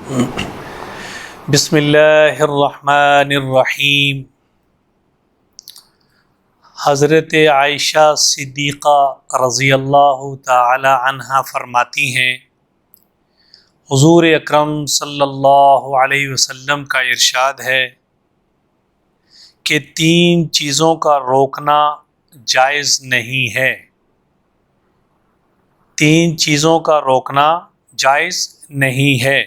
بسم اللہ الرحمن الرحیم۔ حضرت عائشہ صدیقہ رضی اللہ تعالی عنہا فرماتی ہیں، حضور اکرم صلی اللہ علیہ وسلم کا ارشاد ہے کہ 3 چیزوں کا روکنا جائز نہیں ہے۔ 3 چیزوں کا روکنا جائز نہیں ہے۔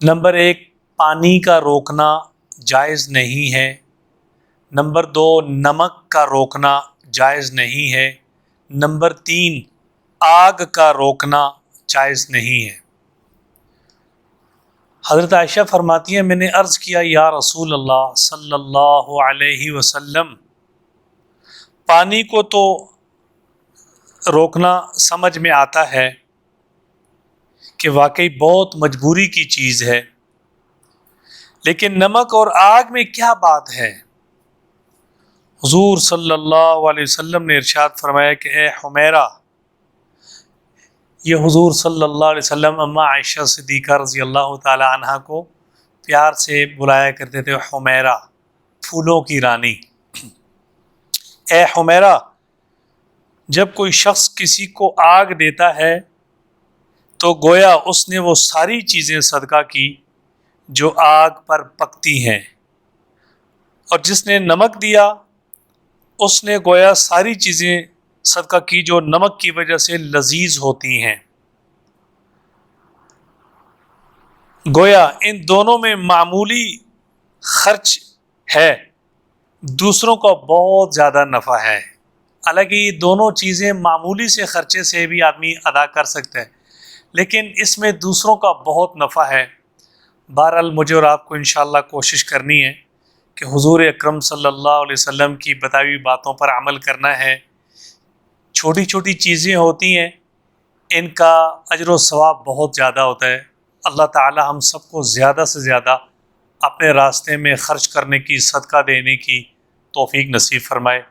نمبر 1، پانی کا روکنا جائز نہیں ہے۔ نمبر 2، نمک کا روکنا جائز نہیں ہے۔ نمبر 3، آگ کا روکنا جائز نہیں ہے۔ حضرت عائشہ فرماتی ہیں، میں نے عرض کیا یا رسول اللہ صلی اللہ علیہ وسلم، پانی کو تو روکنا سمجھ میں آتا ہے کہ واقعی بہت مجبوری کی چیز ہے، لیکن نمک اور آگ میں کیا بات ہے؟ حضور صلی اللہ علیہ وسلم نے ارشاد فرمایا کہ اے حمیرہ، یہ حضور صلی اللہ علیہ وسلم اماں عائشہ صدیقہ رضی اللہ تعالی عنہا کو پیار سے بلایا کرتے تھے، حمیرہ، پھولوں کی رانی۔ اے حمیرہ، جب کوئی شخص کسی کو آگ دیتا ہے تو گویا اس نے وہ ساری چیزیں صدقہ کی جو آگ پر پکتی ہیں، اور جس نے نمک دیا اس نے گویا ساری چیزیں صدقہ کی جو نمک کی وجہ سے لذیذ ہوتی ہیں۔ گویا ان دونوں میں معمولی خرچ ہے، دوسروں کو بہت زیادہ نفع ہے۔ حالانکہ یہ دونوں چیزیں معمولی سے خرچے سے بھی آدمی ادا کر سکتا ہے، لیکن اس میں دوسروں کا بہت نفع ہے۔ بہرحال مجھے اور آپ کو انشاءاللہ کوشش کرنی ہے کہ حضور اکرم صلی اللہ علیہ وسلم کی بتائی ہوئی باتوں پر عمل کرنا ہے۔ چھوٹی چھوٹی چیزیں ہوتی ہیں، ان کا اجر و ثواب بہت زیادہ ہوتا ہے۔ اللہ تعالی ہم سب کو زیادہ سے زیادہ اپنے راستے میں خرچ کرنے کی، صدقہ دینے کی توفیق نصیب فرمائے۔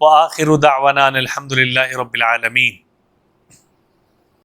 وآخر دعوانا ان الحمد للہ رب العالمین۔